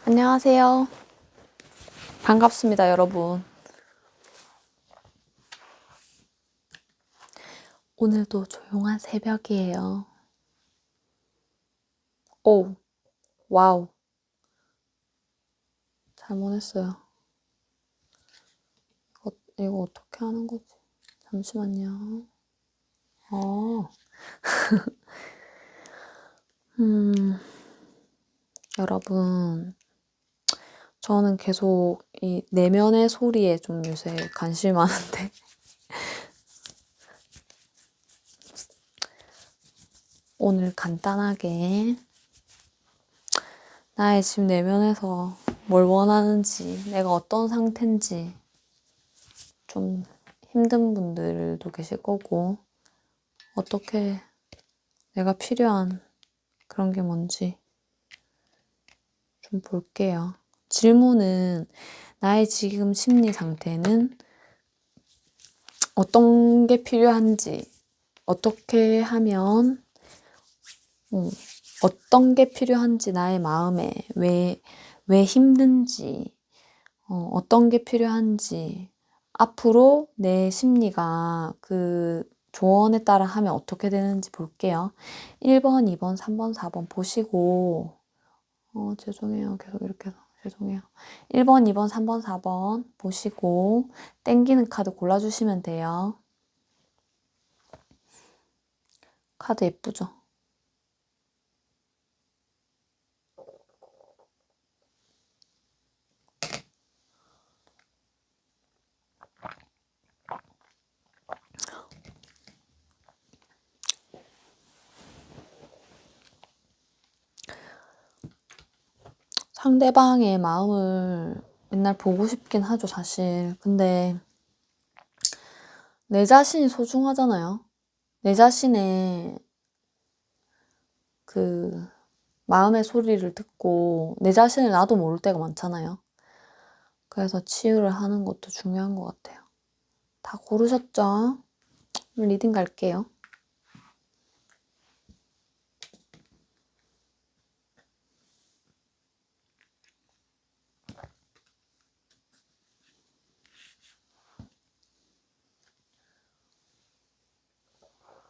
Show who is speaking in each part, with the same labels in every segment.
Speaker 1: 안녕하세요. 반갑습니다, 여러분. 오늘도 조용한 새벽이에요. 오, 와우. 잘못했어요. 이거 어떻게 하는 거지? 잠시만요. 어, 여러분. 저는 계속 이 내면의 소리에 좀 요새 관심이 많은데. 오늘 간단하게 나의 지금 내면에서 뭘 원하는지, 내가 어떤 상태인지 좀 힘든 분들도 계실 거고, 어떻게 내가 필요한 그런 게 뭔지 좀 볼게요. 질문은 나의 지금 심리 상태는 어떤 게 필요한지, 어떻게 하면, 어떤 게 필요한지 나의 마음에 왜 힘든지, 어떤 게 필요한지, 앞으로 내 심리가 그 조언에 따라 하면 어떻게 되는지 볼게요. 1번, 2번, 3번, 4번 보시고, 죄송해요. 계속 이렇게 해서 죄송해요. 1번, 2번, 3번, 4번 보시고 땡기는 카드 골라주시면 돼요. 카드 예쁘죠? 상대방의 마음을 맨날 보고 싶긴 하죠, 사실. 근데 내 자신이 소중하잖아요. 내 자신의 그 마음의 소리를 듣고 내 자신을 나도 모를 때가 많잖아요. 그래서 치유를 하는 것도 중요한 것 같아요. 다 고르셨죠? 리딩 갈게요.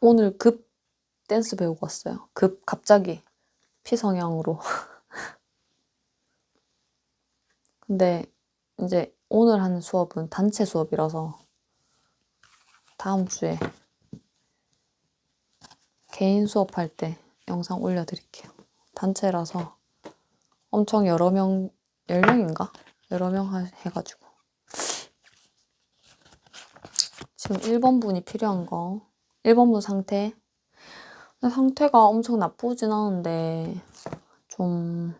Speaker 1: 오늘 급 댄스 배우고 왔어요. 갑자기 피성형으로. 근데 이제 오늘 하는 수업은 단체 수업이라서 다음 주에 개인 수업할 때 영상 올려드릴게요. 단체라서 엄청 여러 명, 10명인가? 여러 명 해가지고. 지금 1번 분이 필요한 거. 1번 분 상태. 상태가 엄청 나쁘진 않은데 좀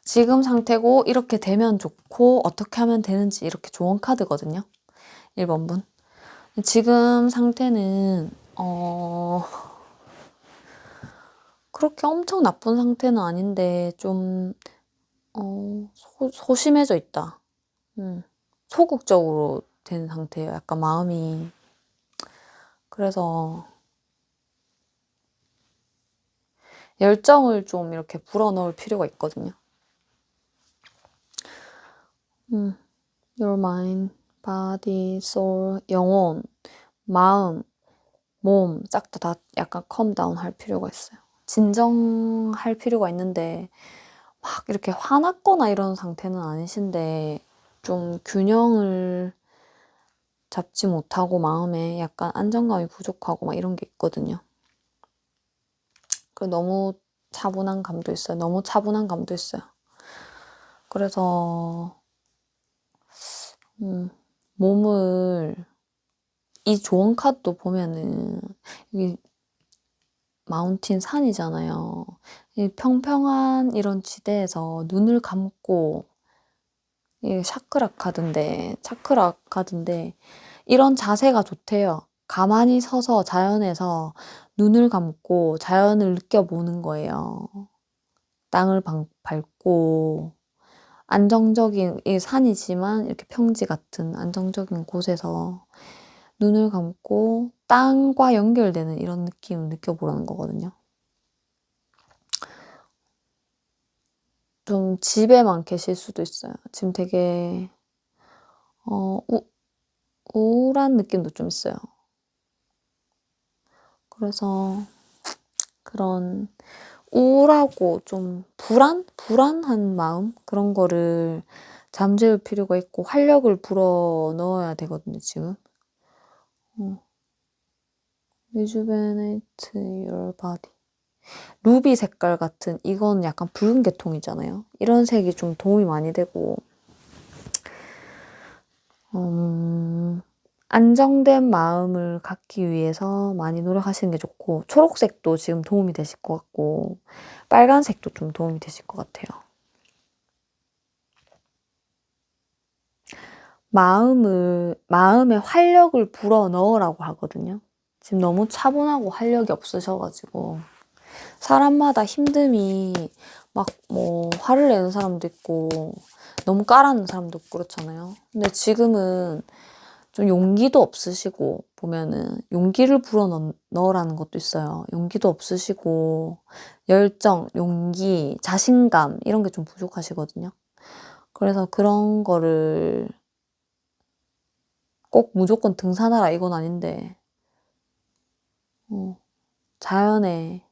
Speaker 1: 지금 상태고 이렇게 되면 좋고 어떻게 하면 되는지 이렇게 조언 카드거든요. 1번 분. 지금 상태는 그렇게 엄청 나쁜 상태는 아닌데 좀 소심해져 있다. 소극적으로 된 상태예요. 약간 마음이. 그래서 열정을 좀 이렇게 불어넣을 필요가 있거든요. Your mind, body, soul, 영혼, 마음, 몸 싹 다 약간 컴다운 할 필요가 있어요. 진정할 필요가 있는데 막 이렇게 화났거나 이런 상태는 아니신데 좀 균형을 잡지 못하고 마음에 약간 안정감이 부족하고 막 이런 게 있거든요. 그 너무 차분한 감도 있어요. 너무 차분한 감도 있어요. 그래서 몸을 이 좋은 카드도 보면은 여기 마운틴 산이잖아요. 이 평평한 이런 지대에서 눈을 감고 이게 차크라 카드인데 이런 자세가 좋대요. 가만히 서서 자연에서 눈을 감고 자연을 느껴보는 거예요. 땅을 밟고 안정적인 이 산이지만 이렇게 평지 같은 안정적인 곳에서 눈을 감고 땅과 연결되는 이런 느낌을 느껴보라는 거거든요. 좀 집에만 계실 수도 있어요. 지금 되게 우울한 느낌도 좀 있어요. 그래서 그런 우울하고 좀 불안한 마음? 그런 거를 잠재울 필요가 있고 활력을 불어넣어야 되거든요, 지금. Rejuvenate your body. 루비 색깔 같은, 이건 약간 붉은 계통이잖아요. 이런 색이 좀 도움이 많이 되고, 안정된 마음을 갖기 위해서 많이 노력하시는 게 좋고, 초록색도 지금 도움이 되실 것 같고, 빨간색도 좀 도움이 되실 것 같아요. 마음에 활력을 불어 넣으라고 하거든요. 지금 너무 차분하고 활력이 없으셔가지고, 사람마다 힘듦이 막 뭐 화를 내는 사람도 있고, 너무 까라는 사람도 있고 그렇잖아요. 근데 지금은 좀 용기도 없으시고, 보면은 용기를 넣으라는 것도 있어요. 용기도 없으시고, 열정, 용기, 자신감 이런 게 좀 부족하시거든요. 그래서 그런 거를 꼭 무조건 등산하라 이건 아닌데 자연에,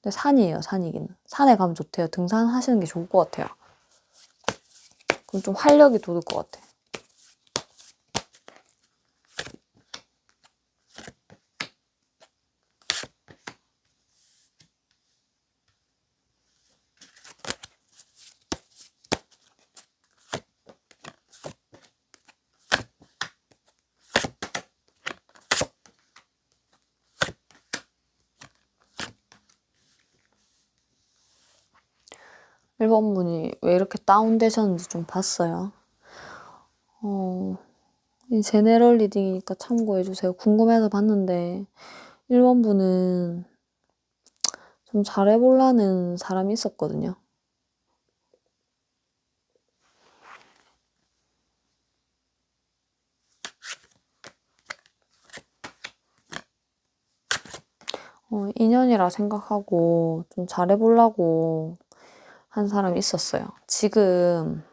Speaker 1: 근데 산이에요. 산이기는 산에 가면 좋대요. 등산하시는 게 좋을 것 같아요. 그럼 좀 활력이 돋을 것 같아. 1번 분이 왜 이렇게 다운되셨는지 좀 봤어요. 이 제네럴 리딩이니까 참고해주세요. 궁금해서 봤는데 1번 분은 좀 잘해보려는 사람이 있었거든요. 인연이라 생각하고 좀 잘해보려고 한 사람이 있었어요. 지금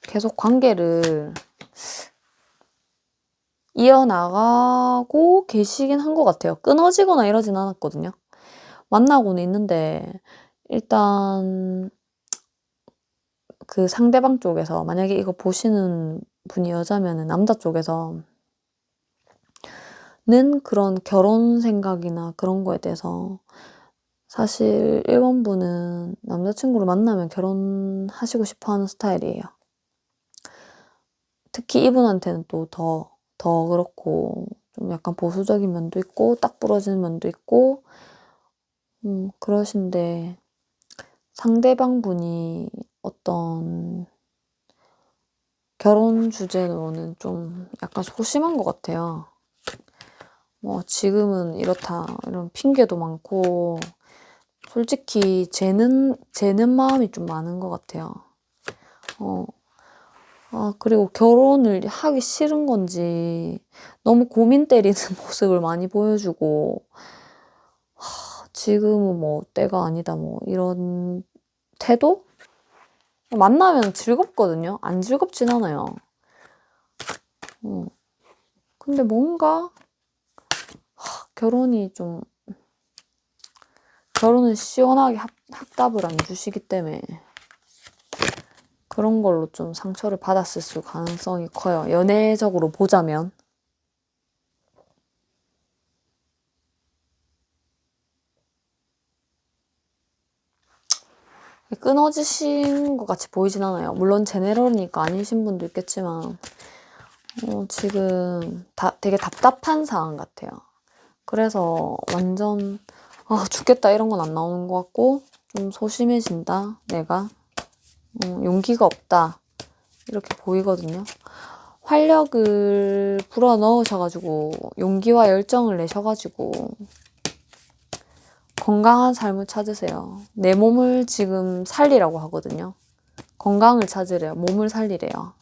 Speaker 1: 계속 관계를 이어나가고 계시긴 한 것 같아요. 끊어지거나 이러진 않았거든요. 만나고는 있는데 일단 그 상대방 쪽에서, 만약에 이거 보시는 분이 여자면은 남자 쪽에서는 그런 결혼 생각이나 그런 거에 대해서, 사실 1번 분은 남자친구를 만나면 결혼하시고 싶어 하는 스타일이에요. 특히 이분한테는 또 더 그렇고, 좀 약간 보수적인 면도 있고, 딱 부러지는 면도 있고, 그러신데, 상대방 분이 어떤 결혼 주제로는 좀 약간 소심한 것 같아요. 뭐, 지금은 이렇다, 이런 핑계도 많고, 솔직히 재는 마음이 좀 많은 것 같아요. 그리고 결혼을 하기 싫은 건지 너무 고민 때리는 모습을 많이 보여주고, 지금은 뭐 때가 아니다 뭐 이런 태도? 만나면 즐겁거든요. 안 즐겁진 않아요. 근데 뭔가 결혼은 시원하게 합답을 안 주시기 때문에 그런 걸로 좀 상처를 받았을 가능성이 커요. 연애적으로 보자면. 끊어지신 것 같이 보이진 않아요. 물론 제네럴이니까 아니신 분도 있겠지만 지금 되게 답답한 상황 같아요. 그래서 완전 죽겠다 이런 건 안 나오는 것 같고, 좀 소심해진다 내가, 용기가 없다 이렇게 보이거든요. 활력을 불어 넣으셔가지고 용기와 열정을 내셔가지고 건강한 삶을 찾으세요. 내 몸을 지금 살리라고 하거든요. 건강을 찾으래요. 몸을 살리래요.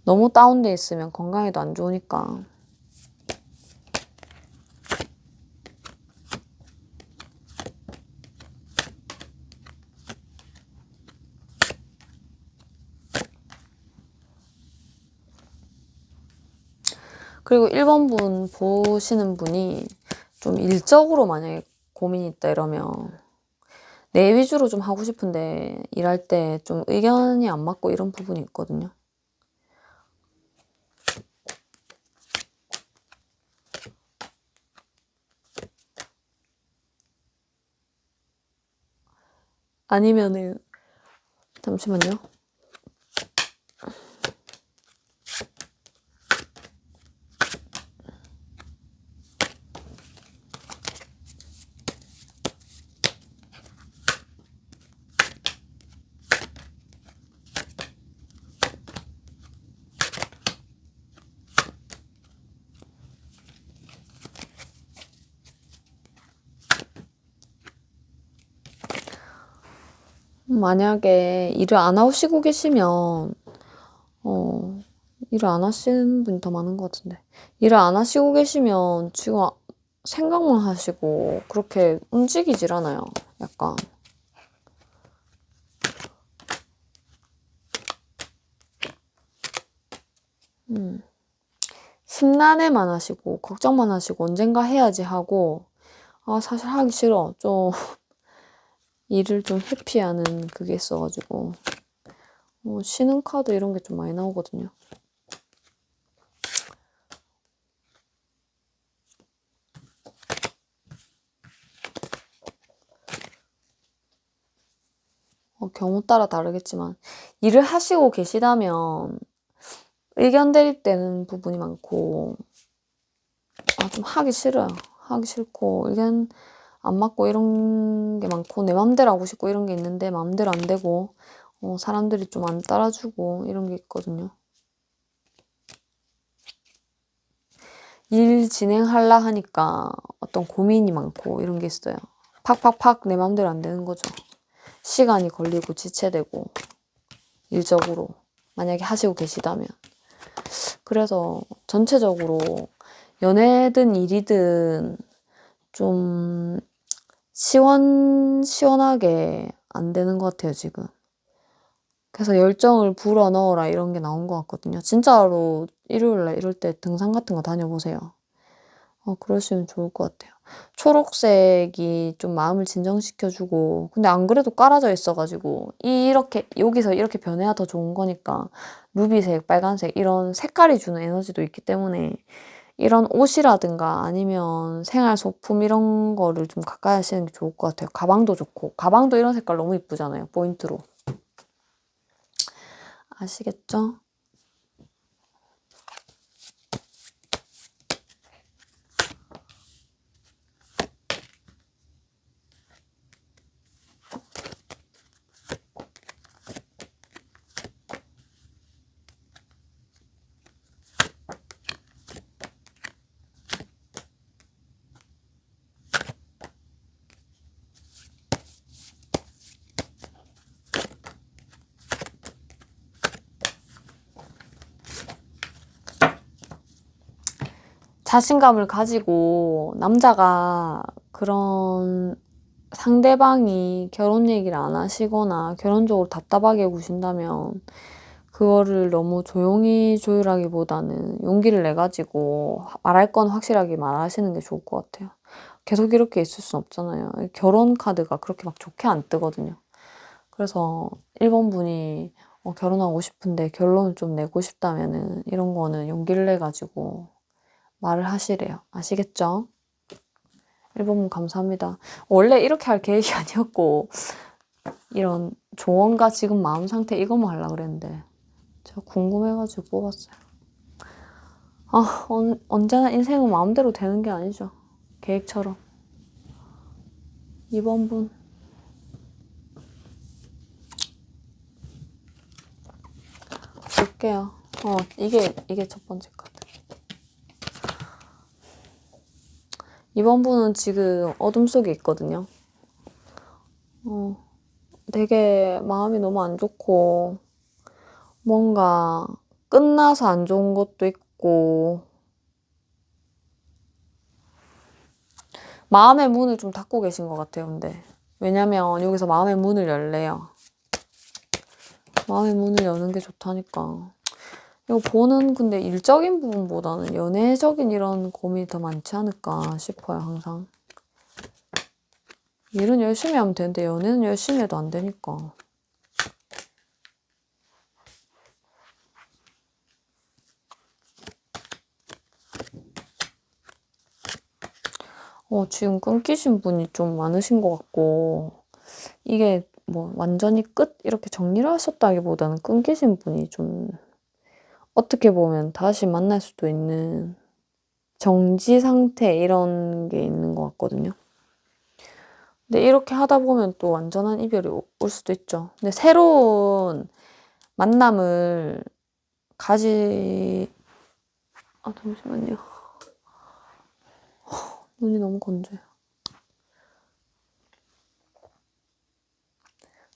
Speaker 1: 너무 다운돼 있으면 건강에도 안 좋으니까. 그리고 1번 분 보시는 분이 좀 일적으로 만약에 고민이 있다 이러면 내 위주로 좀 하고 싶은데 일할 때 좀 의견이 안 맞고 이런 부분이 있거든요. 아니면은 잠시만요. 만약에 일을 안 하시고 계시면 일을 안 하시는 분이 더 많은 것 같은데 일을 안 하시고 계시면 지금 생각만 하시고 그렇게 움직이질 않아요. 약간 심란해만 하시고 걱정만 하시고 언젠가 해야지 하고 사실 하기 싫어 좀 일을 좀 회피하는 그게 있어가지고 쉬는 카드 이런 게 좀 많이 나오거든요. 경우 따라 다르겠지만 일을 하시고 계시다면 의견 대립되는 부분이 많고 좀 하기 싫어요. 하기 싫고 의견 안 맞고 이런 게 많고 내 맘대로 하고 싶고 이런 게 있는데 맘대로 안 되고 사람들이 좀 안 따라주고 이런 게 있거든요. 일 진행하려 하니까 어떤 고민이 많고 이런 게 있어요. 팍팍팍 내 맘대로 안 되는 거죠. 시간이 걸리고 지체되고 일적으로 만약에 하시고 계시다면 그래서 전체적으로 연애든 일이든 좀 시원하게 안 되는 것 같아요, 지금. 그래서 열정을 불어넣어라 이런 게 나온 것 같거든요. 진짜로 일요일날 이럴 때 등산 같은 거 다녀보세요. 그러시면 좋을 것 같아요. 초록색이 좀 마음을 진정시켜주고 근데 안 그래도 깔아져 있어가지고 이렇게 여기서 이렇게 변해야 더 좋은 거니까 루비색, 빨간색 이런 색깔이 주는 에너지도 있기 때문에 이런 옷이라든가 아니면 생활 소품 이런 거를 좀 가까이 하시는 게 좋을 것 같아요. 가방도 좋고 가방도 이런 색깔 너무 이쁘잖아요. 포인트로. 아시겠죠? 자신감을 가지고 남자가 그런 상대방이 결혼 얘기를 안 하시거나 결혼적으로 답답하게 구신다면 그거를 너무 조용히 조율하기보다는 용기를 내가지고 말할 건 확실하게 말하시는 게 좋을 것 같아요. 계속 이렇게 있을 순 없잖아요. 결혼 카드가 그렇게 막 좋게 안 뜨거든요. 그래서 1번 분이 결혼하고 싶은데 결론을 좀 내고 싶다면은 이런 거는 용기를 내가지고 말을 하시래요. 아시겠죠? 1번 분 감사합니다. 원래 이렇게 할 계획이 아니었고 이런 조언과 지금 마음 상태 이것만 하려고 그랬는데 제가 궁금해가지고 뽑았어요. 언제나 인생은 마음대로 되는 게 아니죠. 계획처럼. 2번 분. 볼게요. 이게 첫 번째 카드. 2번 분은 지금 어둠 속에 있거든요. 되게 마음이 너무 안 좋고 뭔가 끝나서 안 좋은 것도 있고 마음의 문을 좀 닫고 계신 것 같아요. 근데 왜냐면 여기서 마음의 문을 열래요. 마음의 문을 여는 게 좋다니까. 이거 보는 근데 일적인 부분보다는 연애적인 이런 고민이 더 많지 않을까 싶어요, 항상. 일은 열심히 하면 되는데 연애는 열심히 해도 안 되니까. 지금 끊기신 분이 좀 많으신 것 같고, 이게 뭐 완전히 끝? 이렇게 정리를 하셨다기보다는 끊기신 분이 좀 어떻게 보면 다시 만날 수도 있는 정지 상태 이런 게 있는 것 같거든요. 근데 이렇게 하다 보면 또 완전한 이별이 올 수도 있죠. 근데 새로운 만남을 잠시만요. 눈이 너무 건조해요.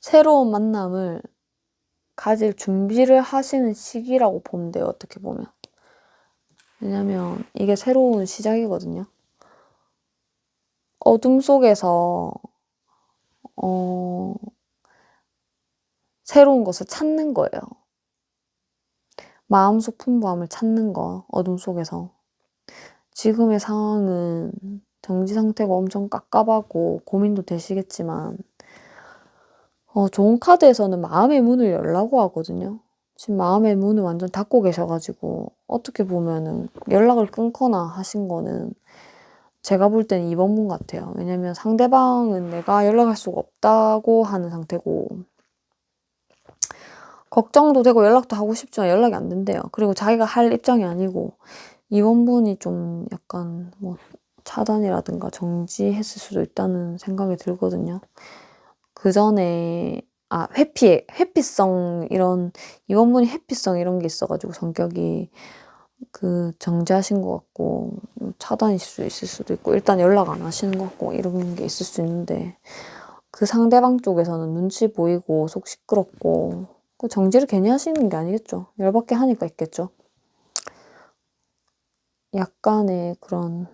Speaker 1: 새로운 만남을 가질 준비를 하시는 시기라고 보면 돼요, 어떻게 보면. 왜냐면 이게 새로운 시작이거든요. 어둠 속에서 새로운 것을 찾는 거예요. 마음속 풍부함을 찾는 거, 어둠 속에서. 지금의 상황은 정지 상태고 엄청 깝깝하고 고민도 되시겠지만, 좋은 카드에서는 마음의 문을 열라고 하거든요. 지금 마음의 문을 완전 닫고 계셔가지고, 어떻게 보면은 연락을 끊거나 하신 거는 제가 볼 때는 2번 문 같아요. 왜냐면 상대방은 내가 연락할 수가 없다고 하는 상태고, 걱정도 되고 연락도 하고 싶지만 연락이 안 된대요. 그리고 자기가 할 입장이 아니고, 2번 분이 좀 약간 뭐 차단이라든가 정지했을 수도 있다는 생각이 들거든요. 그 전에, 회피성, 이런, 2번 분이 회피성 이런 게 있어가지고 성격이 정지하신 것 같고, 차단일 수 있을 수도 있고, 일단 연락 안 하시는 것 같고, 이런 게 있을 수 있는데, 그 상대방 쪽에서는 눈치 보이고, 속 시끄럽고, 그 정지를 괜히 하시는 게 아니겠죠. 열받게 하니까 있겠죠. 약간의 그런,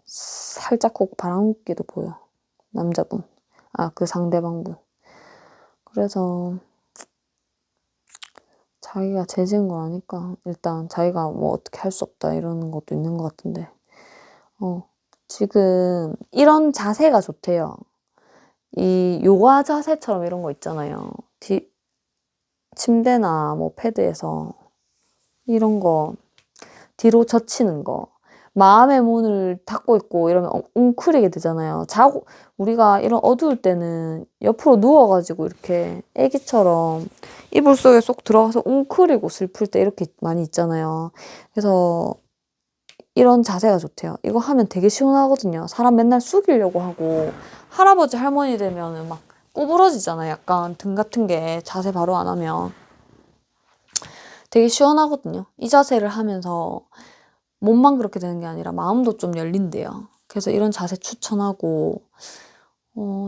Speaker 1: 살짝 혹 바람기도 보여. 남자분. 그 상대방분. 그래서, 자기가 죄지은 거 아니까, 일단 자기가 뭐 어떻게 할 수 없다, 이러는 것도 있는 것 같은데. 지금 이런 자세가 좋대요. 이 요가 자세처럼 이런 거 있잖아요. 침대나 뭐 패드에서 이런 거 뒤로 젖히는 거. 마음의 문을 닫고 있고 이러면 웅크리게 되잖아요. 우리가 이런 어두울 때는 옆으로 누워가지고 이렇게 애기처럼 이불 속에 쏙 들어가서 웅크리고 슬플 때 이렇게 많이 있잖아요. 그래서 이런 자세가 좋대요. 이거 하면 되게 시원하거든요. 사람 맨날 숙이려고 하고 할아버지 할머니 되면은 막 구부러지잖아요. 약간 등 같은 게 자세 바로 안 하면 되게 시원하거든요. 이 자세를 하면서 몸만 그렇게 되는 게 아니라 마음도 좀 열린대요. 그래서 이런 자세 추천하고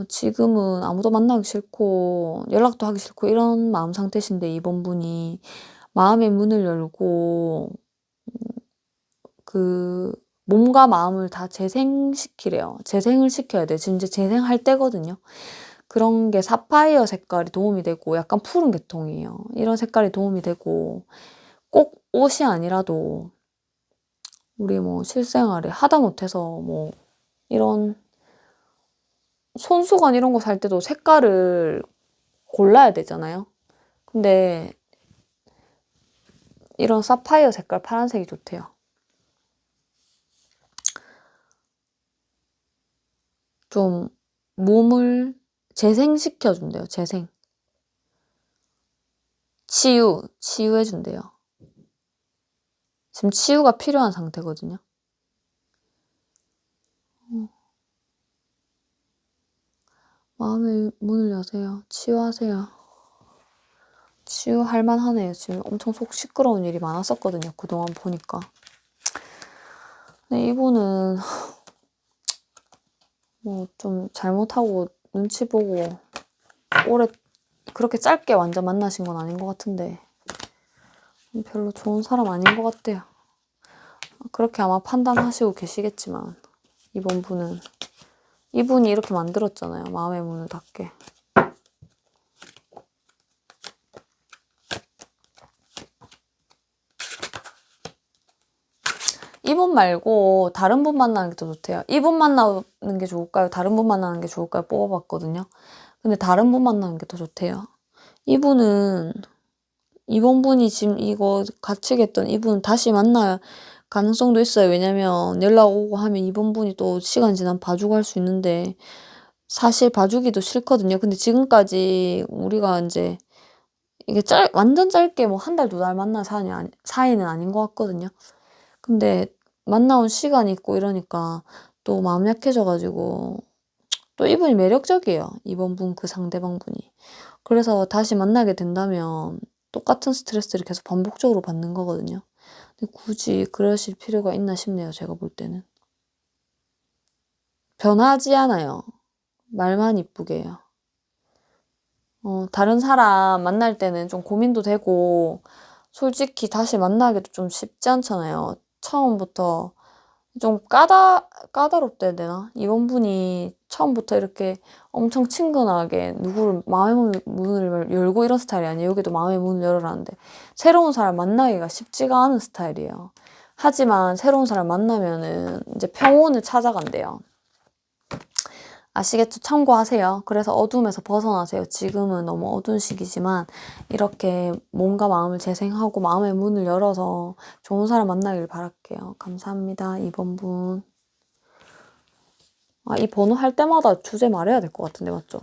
Speaker 1: 지금은 아무도 만나기 싫고 연락도 하기 싫고 이런 마음 상태신데 이번 분이 마음의 문을 열고 몸과 마음을 다 재생시키래요. 재생을 시켜야 돼. 지금 이제 재생할 때거든요. 그런 게 사파이어 색깔이 도움이 되고 약간 푸른 계통이에요. 이런 색깔이 도움이 되고 꼭 옷이 아니라도 우리 뭐 실생활에 하다못해서 뭐 이런 손수건 이런 거 살 때도 색깔을 골라야 되잖아요. 근데 이런 사파이어 색깔 파란색이 좋대요. 좀 몸을 재생시켜준대요. 재생. 치유해준대요. 지금 치유가 필요한 상태거든요. 마음의 문을 여세요. 치유하세요. 치유할 만하네요. 지금 엄청 속 시끄러운 일이 많았었거든요. 그동안 보니까. 근데 이분은 뭐 좀 잘못하고 눈치 보고 오래 그렇게 짧게 완전 만나신 건 아닌 것 같은데 별로 좋은 사람 아닌 것 같대요. 그렇게 아마 판단하시고 계시겠지만 이분이 이렇게 만들었잖아요. 마음의 문을 닫게. 말고 다른 분 만나는 게 더 좋대요. 이분 만나는 게 좋을까요? 다른 분 만나는 게 좋을까요? 뽑아봤거든요. 근데 다른 분 만나는 게 더 좋대요. 이분은 이번 분이 지금 이거 갇히겠던 이분 다시 만날 가능성도 있어요. 왜냐면 연락 오고 하면 이번 분이 또 시간 지나면 봐주고 할 수 있는데 사실 봐주기도 싫거든요. 근데 지금까지 우리가 이제 이게 완전 짧게 뭐 한 달, 두 달 만난 사이는 아닌 것 같거든요. 근데 만나온 시간이 있고 이러니까 또 마음 약해져가지고 또 이분이 매력적이에요. 이번 분 그 상대방 분이. 그래서 다시 만나게 된다면 똑같은 스트레스를 계속 반복적으로 받는 거거든요. 근데 굳이 그러실 필요가 있나 싶네요. 제가 볼 때는. 변하지 않아요. 말만 이쁘게 해요. 다른 사람 만날 때는 좀 고민도 되고 솔직히 다시 만나기도 좀 쉽지 않잖아요. 처음부터 좀 까다롭다 해야 되나? 이번 분이 처음부터 이렇게 엄청 친근하게 누구를 마음의 문을 열고 이런 스타일이 아니에요. 여기도 마음의 문을 열어라는데 새로운 사람 만나기가 쉽지가 않은 스타일이에요. 하지만 새로운 사람 만나면은 이제 평온을 찾아간대요. 아시겠죠? 참고하세요. 그래서 어둠에서 벗어나세요. 지금은 너무 어두운 시기지만 이렇게 몸과 마음을 재생하고 마음의 문을 열어서 좋은 사람 만나길 바랄게요. 감사합니다. 2번 분. 아, 이 번호 할 때마다 주제 말해야 될 것 같은데, 맞죠?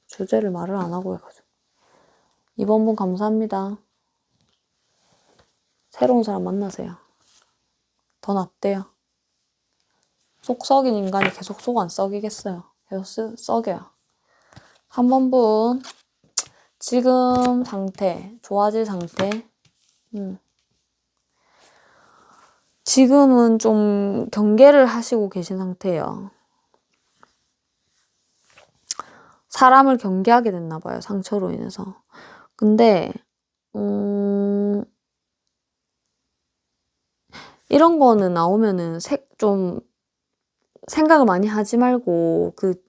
Speaker 1: 주제를 말을 안 하고 해가지고. 2번 분 감사합니다. 새로운 사람 만나세요. 더 낫대요. 속 썩인 인간이 계속 속 안 썩이겠어요. 계속 썩여요. 3번 분. 지금 상태, 좋아질 상태. 지금은 좀 경계를 하시고 계신 상태예요. 사람을 경계하게 됐나 봐요. 상처로 인해서. 근데 이런 거는 나오면은 좀 생각을 많이 하지 말고 그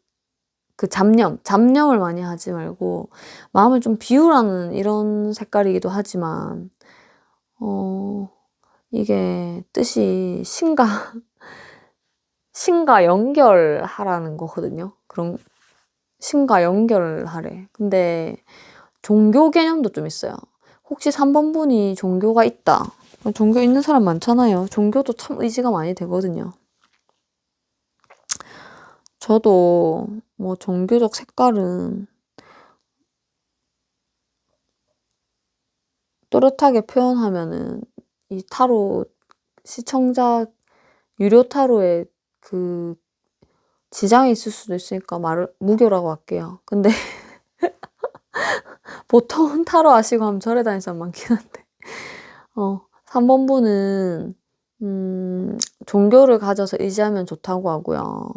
Speaker 1: 잡념을 많이 하지 말고 마음을 좀 비우라는 이런 색깔이기도 하지만 이게 뜻이 신과 연결하라는 거거든요. 그런 신과 연결하래. 근데 종교 개념도 좀 있어요. 혹시 3번 분이 종교가 있다. 종교 있는 사람 많잖아요. 종교도 참 의지가 많이 되거든요. 저도 뭐 종교적 색깔은 또렷하게 표현하면은 이 타로 시청자 유료 타로에 그 지장이 있을 수도 있으니까 무교라고 할게요. 근데 보통은 타로 아시고 하면 절에 다니는 사람 많긴 한데 3번 분은 종교를 가져서 의지하면 좋다고 하고요.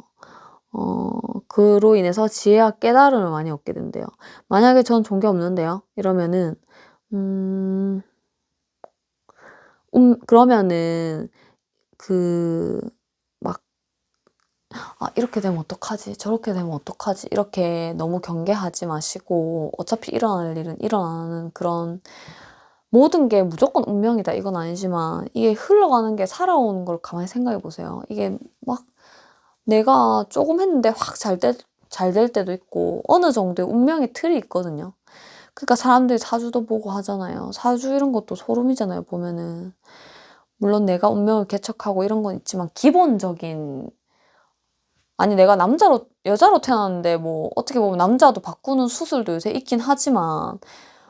Speaker 1: 그로 인해서 지혜와 깨달음을 많이 얻게 된대요. 만약에 전 종교 없는데요. 이러면은 그러면은 막 이렇게 되면 어떡하지? 저렇게 되면 어떡하지? 이렇게 너무 경계하지 마시고 어차피 일어날 일은 일어나는 그런 모든 게 무조건 운명이다 이건 아니지만 이게 흘러가는 게 살아오는 걸 가만히 생각해 보세요. 이게 막 내가 조금 했는데 확 잘 될 때도 있고 어느 정도의 운명의 틀이 있거든요. 그러니까 사람들이 사주도 보고 하잖아요. 사주 이런 것도 소름이잖아요, 보면은. 물론 내가 운명을 개척하고 이런 건 있지만 기본적인 아니 내가 여자로 태어났는데 뭐 어떻게 보면 남자도 바꾸는 수술도 요새 있긴 하지만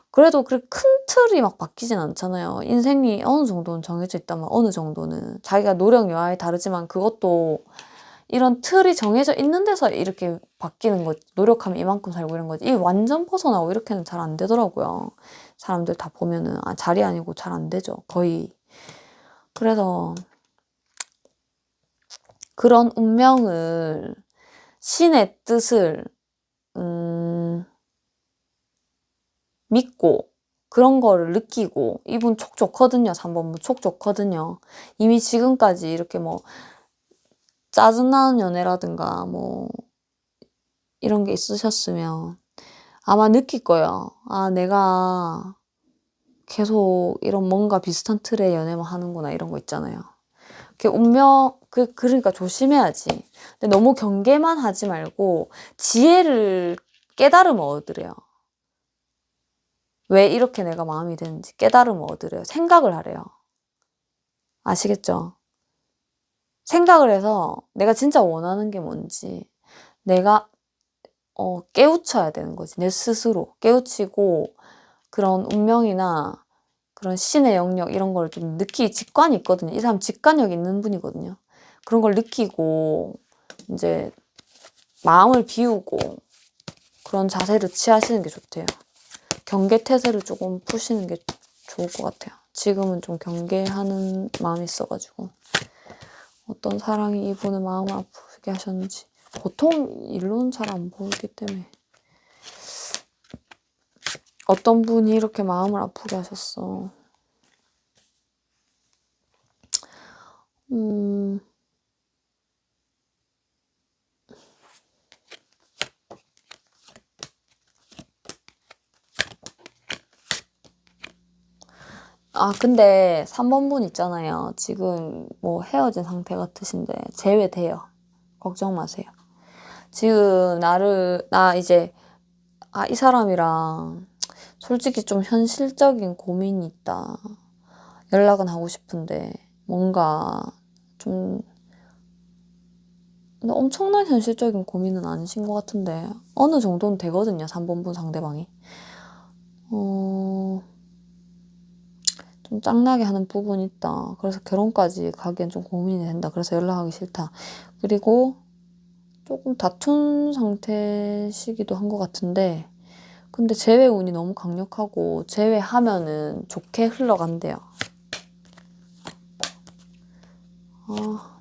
Speaker 1: 그래도 그 큰 틀이 막 바뀌진 않잖아요. 인생이 어느 정도는 정해져 있다면 어느 정도는 자기가 노력 여하에 다르지만 그것도 이런 틀이 정해져 있는 데서 이렇게 바뀌는 거지. 노력하면 이만큼 살고 이런 거지. 이 완전 벗어나고 이렇게는 잘 안 되더라고요. 사람들 다 보면은 자리 아니고 잘 안 되죠. 거의. 그래서 그런 운명을 신의 뜻을 믿고 그런 거를 느끼고 이분 촉 좋거든요. 3번분 촉 좋거든요. 이미 지금까지 이렇게 뭐 짜증나는 연애라든가 뭐 이런 게 있으셨으면 아마 느낄 거예요. 내가 계속 이런 뭔가 비슷한 틀의 연애만 하는구나 이런 거 있잖아요. 그러니까 조심해야지. 근데 너무 경계만 하지 말고 지혜를 깨달음을 얻으래요. 왜 이렇게 내가 마음이 드는지 깨달음을 얻으래요. 생각을 하래요. 아시겠죠? 생각을 해서 내가 진짜 원하는 게 뭔지 내가 깨우쳐야 되는 거지. 내 스스로 깨우치고 그런 운명이나 그런 신의 영역 이런 걸 좀 직관이 있거든요. 이 사람 직관력 있는 분이거든요. 그런 걸 느끼고 이제 마음을 비우고 그런 자세를 취하시는 게 좋대요. 경계태세를 조금 푸시는 게 좋을 것 같아요. 지금은 좀 경계하는 마음이 있어가지고 어떤 사랑이 이분의 마음을 아프게 하셨는지 보통 일로는 잘 안 보이기 때문에 어떤 분이 이렇게 마음을 아프게 하셨어. 근데 3번 분 있잖아요. 지금 뭐 헤어진 상태 같으신데 제외돼요. 걱정 마세요. 지금 나 이제 이 사람이랑 솔직히 좀 현실적인 고민이 있다. 연락은 하고 싶은데 뭔가 좀 근데 엄청난 현실적인 고민은 아니신 것 같은데 어느 정도는 되거든요. 3번 분 상대방이. 좀 짱나게 하는 부분이 있다. 그래서 결혼까지 가기엔 좀 고민이 된다. 그래서 연락하기 싫다. 그리고 조금 다툰 상태시기도 한 것 같은데 근데 재회 운이 너무 강력하고 재회하면은 좋게 흘러간대요.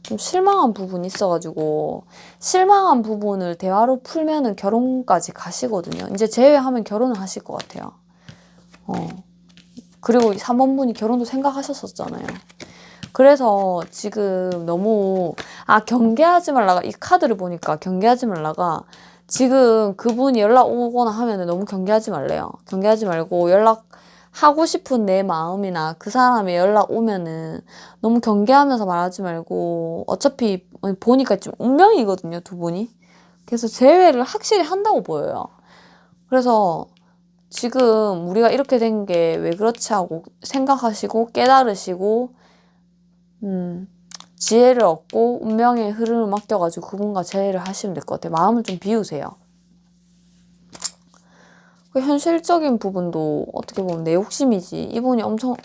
Speaker 1: 좀 실망한 부분이 있어가지고 실망한 부분을 대화로 풀면은 결혼까지 가시거든요. 이제 재회하면 결혼을 하실 것 같아요. 그리고 3번 분이 결혼도 생각하셨었잖아요. 그래서 지금 너무 경계하지 말라가 이 카드를 보니까 경계하지 말라가 지금 그분이 연락 오거나 하면은 너무 경계하지 말래요. 경계하지 말고 연락하고 싶은 내 마음이나 그 사람이 연락 오면은 너무 경계하면서 말하지 말고 어차피 보니까 지금 운명이거든요, 두 분이. 그래서 재회를 확실히 한다고 보여요. 그래서 지금 우리가 이렇게 된 게 왜 그렇지 하고 생각하시고 깨달으시고 지혜를 얻고 운명의 흐름을 맡겨가지고 그분과 재회를 하시면 될 것 같아요. 마음을 좀 비우세요. 그 현실적인 부분도 어떻게 보면 내 욕심이지 이분이 엄청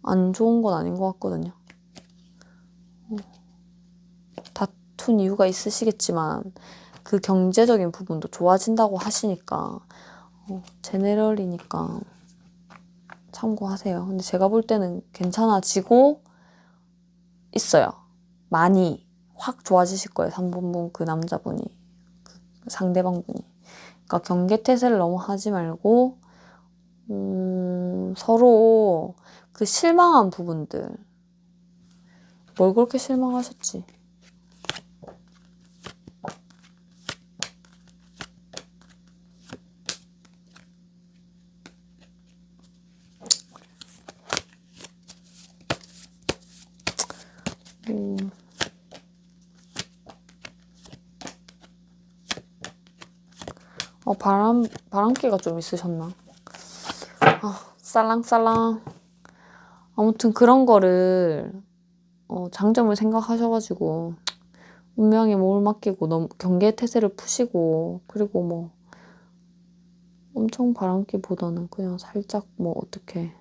Speaker 1: 안 좋은 건 아닌 것 같거든요. 다툰 이유가 있으시겠지만 그 경제적인 부분도 좋아진다고 하시니까 제네럴이니까 참고하세요. 근데 제가 볼 때는 괜찮아지고 있어요. 많이 확 좋아지실 거예요. 3번분 그 남자분이 그 상대방분이. 그러니까 경계태세를 너무 하지 말고 서로 그 실망한 부분들 뭘 그렇게 실망하셨지? 바람기가 좀 있으셨나? 쌀랑쌀랑. 아무튼 그런 거를 장점을 생각하셔가지고 운명에 몸을 맡기고 너무 경계태세를 푸시고 그리고 뭐 엄청 바람기보다는 그냥 살짝 뭐 어떻게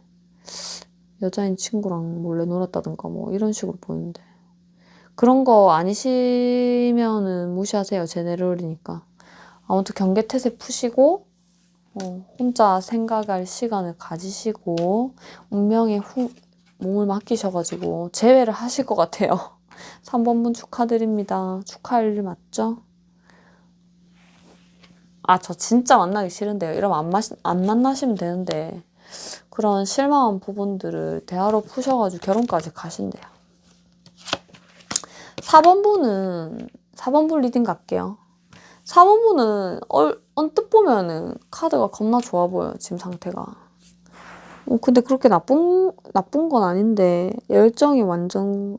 Speaker 1: 여자인 친구랑 몰래 놀았다든가 뭐 이런 식으로 보이는데 그런 거 아니시면은 무시하세요. 제네럴이니까. 아무튼 경계태세 푸시고 혼자 생각할 시간을 가지시고 운명에 몸을 맡기셔가지고 재회를 하실 것 같아요. 3번분 축하드립니다. 축하할 일 맞죠? 저 진짜 만나기 싫은데요. 이러면 안 만나시면 되는데 그런 실망한 부분들을 대화로 푸셔가지고 결혼까지 가신대요. 4번분 리딩 갈게요. 4번분은 언뜻 보면은 카드가 겁나 좋아 보여요. 지금 상태가. 근데 그렇게 나쁜 건 아닌데, 열정이 완전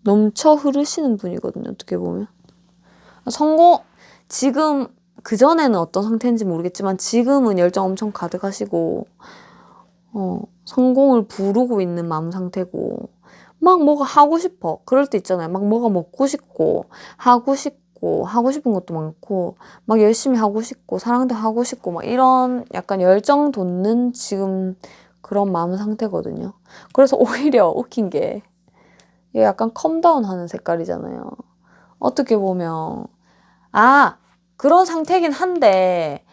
Speaker 1: 넘쳐 흐르시는 분이거든요, 어떻게 보면. 성공, 지금, 그전에는 어떤 상태인지 모르겠지만, 지금은 열정 엄청 가득하시고, 성공을 부르고 있는 마음 상태고, 막 뭐가 하고 싶어. 그럴 때 있잖아요. 막 뭐가 먹고 싶고, 하고 싶은 것도 많고, 막 열심히 하고 싶고, 사랑도 하고 싶고, 막 이런 약간 열정 돋는 지금 그런 마음 상태거든요. 그래서 오히려 웃긴 게, 이게 약간 컴다운 하는 색깔이잖아요. 어떻게 보면, 아, 그런 상태긴 한데,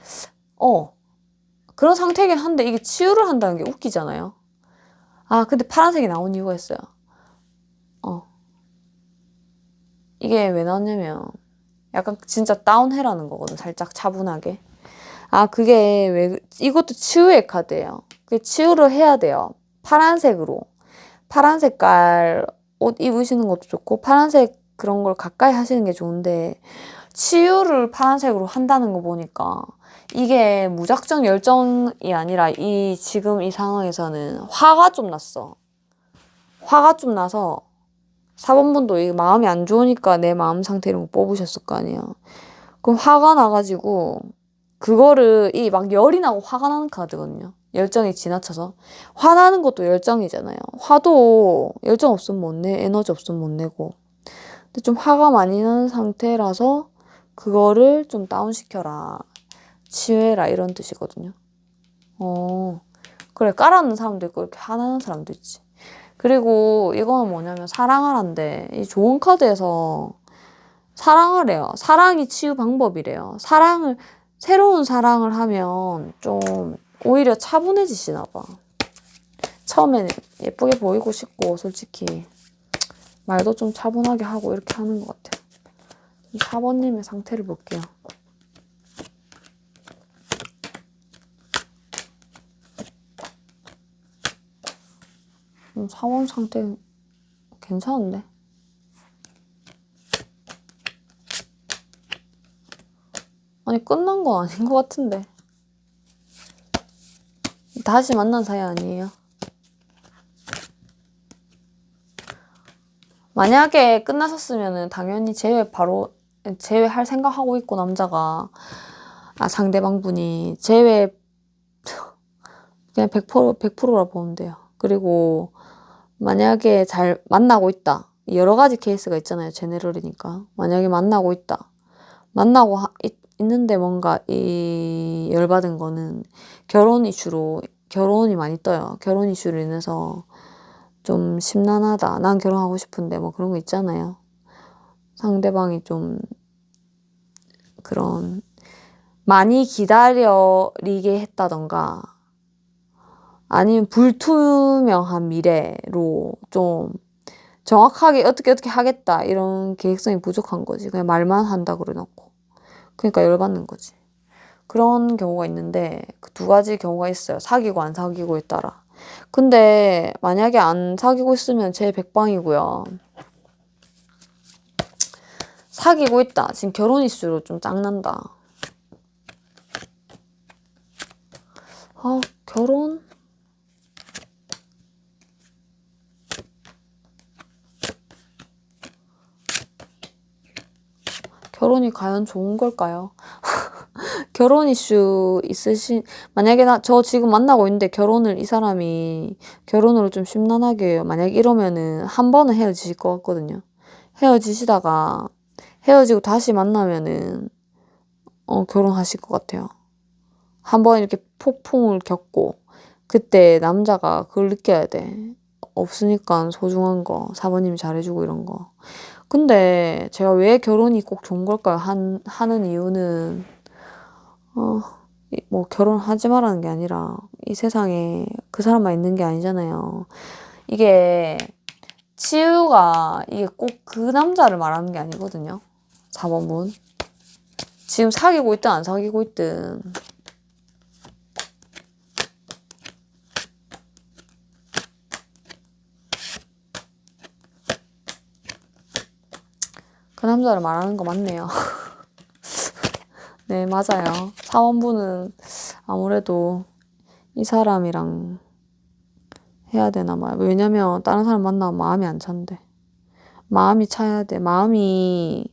Speaker 1: 그런 상태긴 한데 이게 치유를 한다는 게 웃기잖아요. 근데 파란색이 나온 이유가 있어요. 이게 왜 나왔냐면, 약간 진짜 다운해라는 거거든, 살짝 차분하게. 그게 왜, 이것도 치유의 카드예요. 그 치유를 해야 돼요. 파란색으로. 파란 색깔 옷 입으시는 것도 좋고, 파란색 그런 걸 가까이 하시는 게 좋은데, 치유를 파란색으로 한다는 거 보니까, 이게 무작정 열정이 아니라, 지금 이 상황에서는 화가 좀 났어. 화가 좀 나서, 4번분도 이 마음이 안 좋으니까 내 마음 상태를 못 뽑으셨을 거 아니에요. 그럼 화가 나가지고 그거를 막 열이 나고 화가 나는 카드거든요. 열정이 지나쳐서. 화나는 것도 열정이잖아요. 화도 열정 없으면 못 내, 에너지 없으면 못 내고. 근데 좀 화가 많이 나는 상태라서 그거를 좀 다운시켜라. 치유해라 이런 뜻이거든요. 그래 깔아놓는 사람도 있고 이렇게 화나는 사람도 있지. 그리고 이거는 뭐냐면 사랑하란데 이 좋은 카드에서 사랑하래요. 사랑이 치유 방법이래요. 새로운 사랑을 하면 좀 오히려 차분해지시나 봐. 처음에는 예쁘게 보이고 싶고 솔직히 말도 좀 차분하게 하고 이렇게 하는 것 같아요. 4번님의 상태를 볼게요. 사원 상태 괜찮은데? 아니 끝난 건 아닌 것 같은데. 다시 만난 사이 아니에요? 만약에 끝나셨으면은 당연히 제외할 생각하고 있고 남자가 상대방분이 그냥 100%라 보면 돼요. 그리고 만약에 잘 만나고 있다. 여러 가지 케이스가 있잖아요. 제네럴이니까. 만약에 만나고 있다. 있는데 뭔가 이 열받은 거는 결혼이 많이 떠요. 결혼 이슈로 인해서 좀 심란하다. 난 결혼하고 싶은데 뭐 그런 거 있잖아요. 상대방이 좀 그런 많이 기다리게 했다던가 아니면 불투명한 미래로 좀 정확하게 어떻게 하겠다 이런 계획성이 부족한 거지. 그냥 말만 한다 그래놓고. 그러니까 열받는 거지. 그런 경우가 있는데 그 두 가지 경우가 있어요. 사귀고 안 사귀고에 따라. 근데 만약에 안 사귀고 있으면 제 백방이고요. 사귀고 있다. 지금 결혼 이슈로 좀 짱난다. 결혼? 결혼이 과연 좋은 걸까요? 결혼 이슈 만약에 저 지금 만나고 있는데 이 사람이 결혼으로 좀 심란하게 만약에 이러면은 한 번은 헤어지실 것 같거든요. 헤어지시다가 헤어지고 다시 만나면은 결혼하실 것 같아요. 한 번 이렇게 폭풍을 겪고 그때 남자가 그걸 느껴야 돼. 없으니까 소중한 거, 사모님이 잘해주고 이런 거. 근데 제가 왜 결혼이 꼭 좋은 걸까요? 하는 이유는 뭐 결혼하지 말라는 게 아니라 이 세상에 그 사람만 있는 게 아니잖아요. 이게 치유가 이게 꼭 그 남자를 말하는 게 아니거든요. 4번분. 지금 사귀고 있든 안 사귀고 있든 그 남자를 말하는 거 맞네요. 네, 맞아요. 4번분은 아무래도 이 사람이랑 해야 되나 봐요. 왜냐면 다른 사람 만나면 마음이 안 찬대. 마음이 차야 돼. 마음이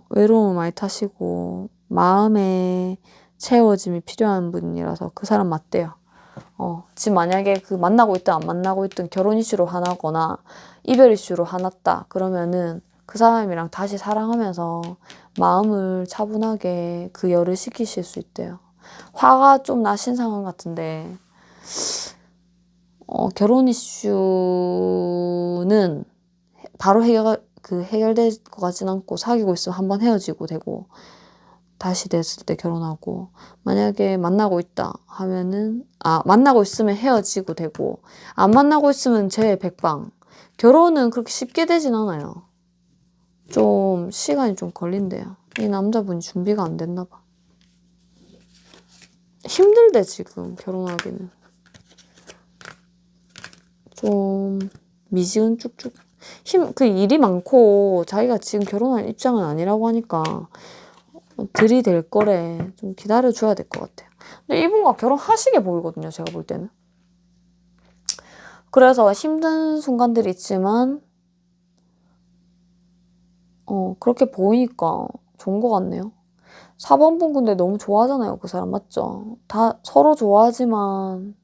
Speaker 1: 외로움을 많이 타시고 마음에 채워짐이 필요한 분이라서 그 사람 맞대요. 지금 만약에 그 만나고 있든 안 만나고 있든 결혼 이슈로 화나거나 이별 이슈로 화났다 그러면은 그 사람이랑 다시 사랑하면서 마음을 차분하게 그 열을 식히실 수 있대요. 화가 좀 나신 상황 같은데 결혼 이슈는 바로 해결될 것 같진 않고 사귀고 있으면 한번 헤어지고 되고 다시 됐을 때 결혼하고 만약에 만나고 있다 하면은 만나고 있으면 헤어지고 되고 안 만나고 있으면 재백방. 결혼은 그렇게 쉽게 되진 않아요. 좀 시간이 좀 걸린대요. 이 남자분이 준비가 안 됐나 봐. 힘들대 지금 결혼하기는. 좀 미지근 쭉쭉 그 일이 많고 자기가 지금 결혼할 입장은 아니라고 하니까 들이댈 거래. 좀 기다려줘야 될 것 같아요. 근데 이분과 결혼하시게 보이거든요. 제가 볼 때는. 그래서 힘든 순간들이 있지만 그렇게 보이니까 좋은 것 같네요. 4번분 근데 너무 좋아하잖아요. 그 사람 맞죠? 다 서로 좋아하지만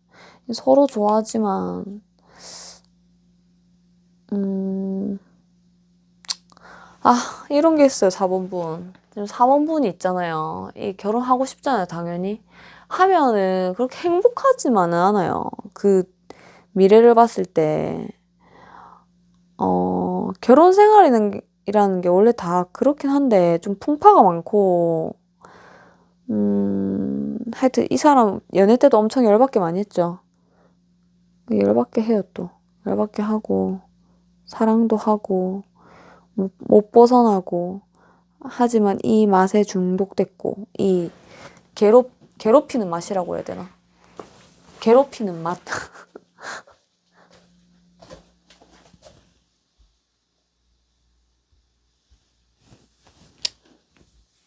Speaker 1: 이런 게 있어요. 4번분. 지금 4번분이 있잖아요. 이 결혼하고 싶잖아요. 당연히. 하면은 그렇게 행복하지만은 않아요. 그 미래를 봤을 때 결혼 생활이라는 게 원래 다 그렇긴 한데 좀 풍파가 많고 하여튼 이 사람 연애 때도 엄청 열받게 많이 했죠. 열받게 해요 또. 열받게 하고 사랑도 하고 못 벗어나고 하지만 이 맛에 중독됐고 이 괴롭히는 맛이라고 해야 되나? 괴롭히는 맛.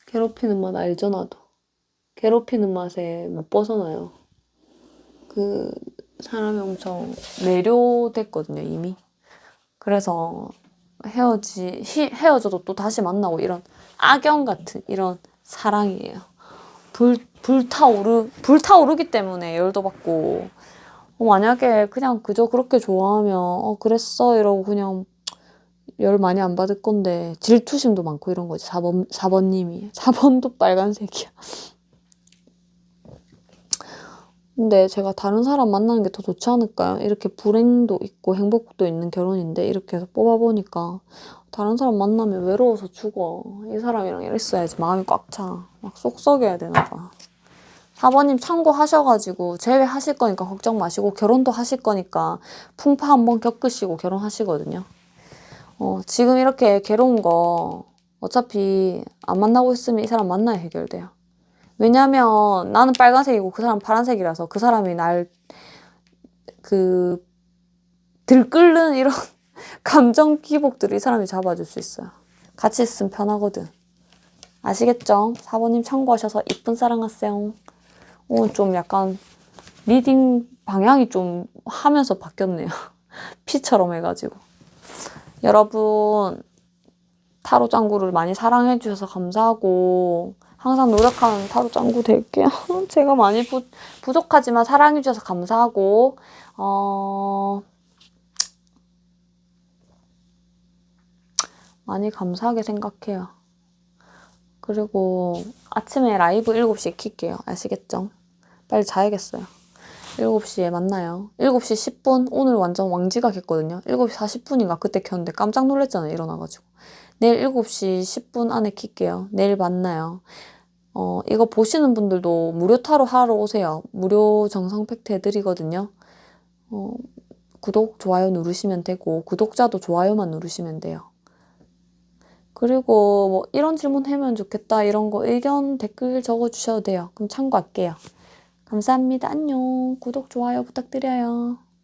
Speaker 1: 괴롭히는 맛 알죠 나도. 괴롭히는 맛에 못 벗어나요. 그 사람이 엄청 매료됐거든요 이미. 그래서 헤어져도 또 다시 만나고 이런 악영 같은 이런 사랑이에요. 불타오르기 때문에 열도 받고 만약에 그냥 그저 그렇게 좋아하면 그랬어 이러고 그냥 열 많이 안 받을 건데 질투심도 많고 이런 거지. 4번님이 4번도 빨간색이야. 근데 제가 다른 사람 만나는 게 더 좋지 않을까요? 이렇게 불행도 있고 행복도 있는 결혼인데 이렇게 해서 뽑아보니까 다른 사람 만나면 외로워서 죽어. 이 사람이랑 이랬어야지 마음이 꽉 차. 막 쏙 썩여야 되나 봐. 4번님 참고하셔가지고 재회하실 거니까 걱정 마시고 결혼도 하실 거니까 풍파 한번 겪으시고 결혼하시거든요. 지금 이렇게 괴로운 거 어차피 안 만나고 있으면 이 사람 만나야 해결돼요. 왜냐면 나는 빨간색이고 그 사람 파란색이라서 그 사람이 날 들끓는 이런 감정 기복들을 이 사람이 잡아줄 수 있어요. 같이 있으면 편하거든. 아시겠죠? 4번님 참고하셔서 이쁜 사랑하세요. 오늘 좀 약간 리딩 방향이 좀 하면서 바뀌었네요. 피처럼 해가지고. 여러분 타로 짱구를 많이 사랑해 주셔서 감사하고 항상 노력하는 타로 짱구 될게요. 제가 많이 부족하지만 사랑해 주셔서 감사하고 많이 감사하게 생각해요. 그리고 아침에 라이브 7시에 킬게요. 아시겠죠? 빨리 자야겠어요. 7시에 만나요. 7시 10분? 오늘 완전 왕지각 했거든요. 7시 40분인가 그때 켰는데 깜짝 놀랐잖아요. 일어나가지고. 내일 7시 10분 안에 킬게요. 내일 만나요. 이거 보시는 분들도 무료 타로 하러 오세요. 무료 정상 팩트 해드리거든요. 구독, 좋아요 누르시면 되고 구독자도 좋아요만 누르시면 돼요. 그리고 뭐 이런 질문 하면 좋겠다 이런 거 의견 댓글 적어주셔도 돼요. 그럼 참고할게요. 감사합니다. 안녕. 구독, 좋아요 부탁드려요.